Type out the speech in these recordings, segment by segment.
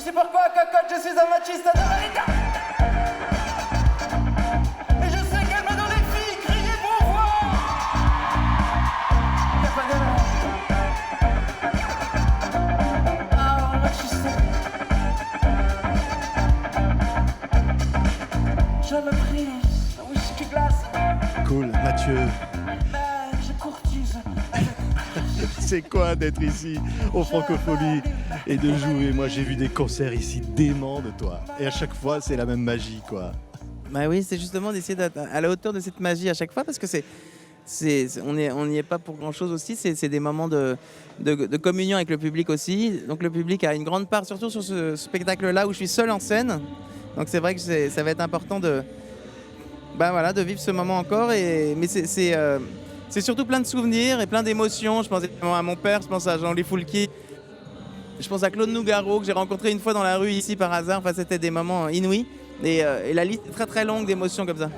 sais pourquoi, cocotte, je suis un machiste de Valida. Et je sais qu'elle me donne les filles, criez pour voir. Y'a pas d'erreur. Ah, machiste. Je me prise un whisky glace. Cool, Mathieu. Je courtise. C'est quoi d'être ici au Francophonie et de jouer? Moi, j'ai vu des concerts ici déments de toi. Et à chaque fois, c'est la même magie, quoi. Bah oui, c'est justement d'essayer d'être à la hauteur de cette magie à chaque fois parce que on n'y est pas pour grand chose aussi. C'est des moments de communion avec le public aussi. Donc le public a une grande part, surtout sur ce spectacle-là où je suis seul en scène. Donc c'est vrai que ça va être important de vivre ce moment encore. Mais c'est surtout plein de souvenirs et plein d'émotions. Je pense évidemment à mon père, je pense à Jean-Louis Foulquier, je pense à Claude Nougaro que j'ai rencontré une fois dans la rue ici par hasard. Enfin, c'était des moments inouïs et la liste est très très longue d'émotions comme ça.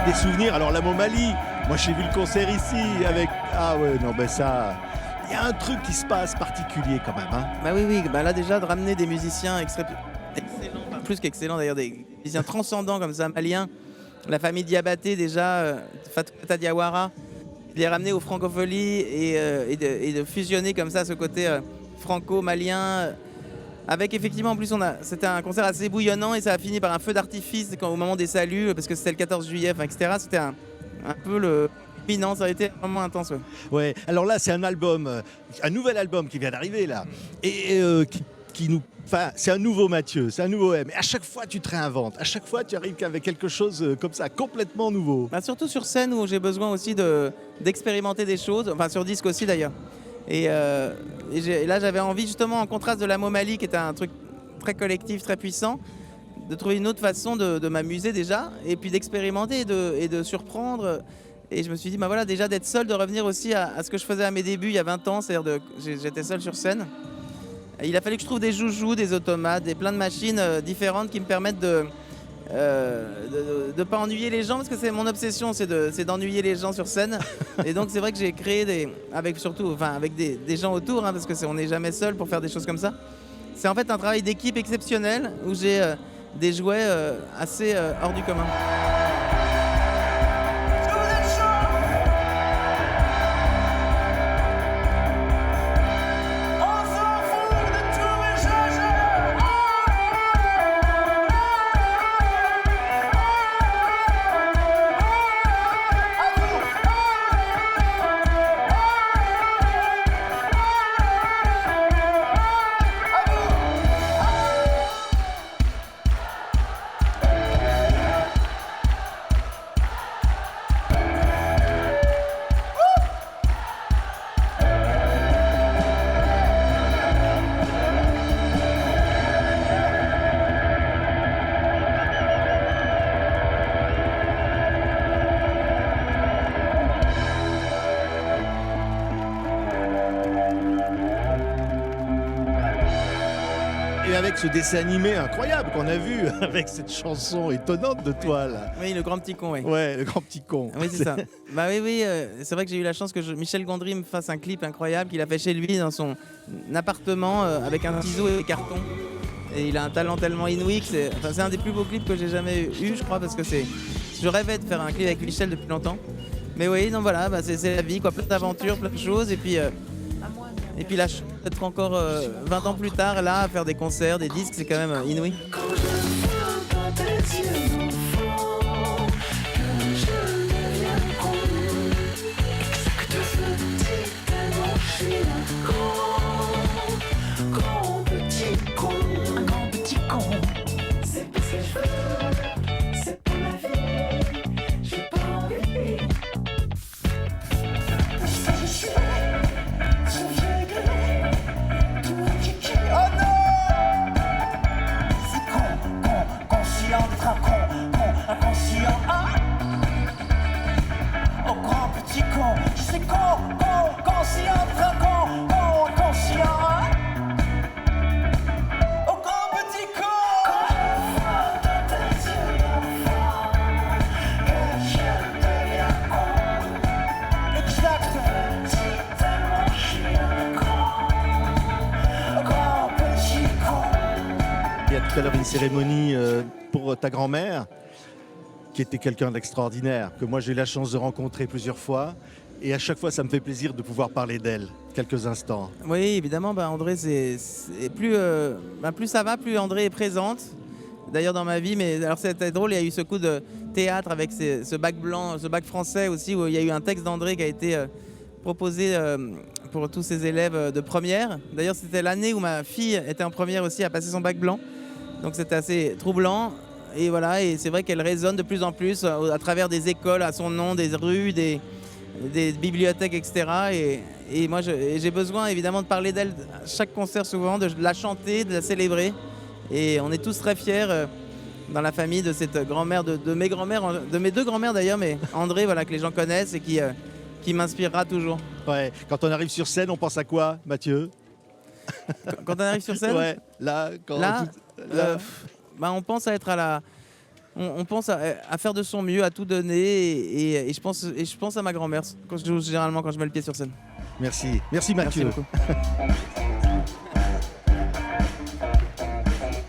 Des souvenirs, alors la Momalie, moi j'ai vu le concert ici avec... Ah ouais, non ben ça... Il y a un truc qui se passe particulier quand même, hein. Bah oui, bah là déjà de ramener des musiciens excellents, plus qu'excellents d'ailleurs, des musiciens transcendants comme ça, maliens, la famille Diabaté déjà, Fatoumata Diawara, de les ramener aux Francopholies et de fusionner comme ça ce côté franco-malien. Avec effectivement, en plus, c'était un concert assez bouillonnant et ça a fini par un feu d'artifice au moment des saluts, parce que c'était le 14 juillet, etc. C'était un peu le bilan, ça a été vraiment intense. Ouais. Ouais, alors là, c'est un album, un nouvel album qui vient d'arriver là, et qui nous... Enfin, c'est un nouveau Mathieu, c'est un nouveau M. Et à chaque fois, tu te réinventes. À chaque fois, tu arrives avec quelque chose comme ça, complètement nouveau. Bah, surtout sur scène où j'ai besoin aussi d'expérimenter des choses, enfin sur disque aussi d'ailleurs. Et là, j'avais envie justement, en contraste de la Momalie, qui était un truc très collectif, très puissant, de trouver une autre façon de m'amuser déjà, et puis d'expérimenter et de surprendre. Et je me suis dit, bah voilà, déjà d'être seul, de revenir aussi à ce que je faisais à mes débuts il y a 20 ans, c'est-à-dire j'étais seul sur scène. Et il a fallu que je trouve des joujoux, des automates, plein de machines différentes qui me permettent de pas ennuyer les gens, parce que c'est mon obsession, c'est d'ennuyer les gens sur scène. Et donc c'est vrai que j'ai créé avec des gens autour, hein, parce que on n'est jamais seul pour faire des choses comme ça. C'est en fait un travail d'équipe exceptionnel où j'ai des jouets assez hors du commun. Et avec ce dessin animé incroyable qu'on a vu, avec cette chanson étonnante de toi là. Oui, le grand petit con, oui. Ouais, le grand petit con. Oui, c'est ça. Bah oui, c'est vrai que j'ai eu la chance que Michel Gondry me fasse un clip incroyable qu'il a fait chez lui dans son appartement avec un ciseau et des cartons. Et il a un talent tellement inouï que c'est un des plus beaux clips que j'ai jamais eu, je crois, parce que je rêvais de faire un clip avec Michel depuis longtemps. Mais oui, donc voilà, c'est la vie, quoi, plein d'aventures, plein de choses, et puis Et puis la chance d'être encore 20 ans plus tard là à faire des concerts, des disques, c'est quand même inouï. Quand je vois dans tes yeux d'enfant que je deviens con, exact petit tellement je suis un grand petit con, un grand petit con. C'est pas ce que je veux, c'est pas ma vie, j'ai pas envie. Ça je suis, ce vieux gris, tout kiki. Oh non! C'est con, conscient d'être un con, inconscient, hein? Oh grand petit con, je suis con, conscient d'être un con, inconscient, hein? Oh grand petit con! Quand je vois dans tes yeux d'enfant que je deviens con, Exact! petit tellement je suis un grand petit con. Il y a tout à l'heure une cérémonie pour ta grand-mère, qui était quelqu'un d'extraordinaire, que moi j'ai eu la chance de rencontrer plusieurs fois. Et à chaque fois, ça me fait plaisir de pouvoir parler d'elle quelques instants. Oui, évidemment, André, c'est plus, plus ça va, plus André est présente. D'ailleurs dans ma vie, mais alors c'était drôle, il y a eu ce coup de théâtre avec ce bac blanc, ce bac français aussi, où il y a eu un texte d'André qui a été proposé pour tous ses élèves de première. D'ailleurs, c'était l'année où ma fille était en première aussi, à passer son bac blanc. Donc c'était assez troublant. Et voilà, et c'est vrai qu'elle résonne de plus en plus à travers des écoles à son nom, des rues, des bibliothèques, etc. Et moi, j'ai besoin évidemment de parler d'elle à chaque concert souvent, de la chanter, de la célébrer. Et on est tous très fiers dans la famille de cette grand-mère, de mes grand-mères, de mes deux grand-mères d'ailleurs, mais André, voilà, que les gens connaissent et qui m'inspirera toujours. Ouais, quand on arrive sur scène, on pense à quoi, Mathieu? Quand on arrive sur scène, Ouais, là, quand là, là. on pense à être on pense à faire de son mieux, à tout donner, et je pense à ma grand-mère généralement quand je mets le pied sur scène. Merci Merci Mathieu. beaucoup.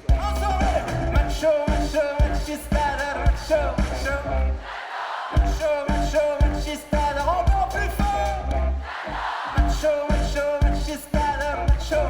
Ensemble, macho, machista, machista, encore plus fort. Macho, machista, macho,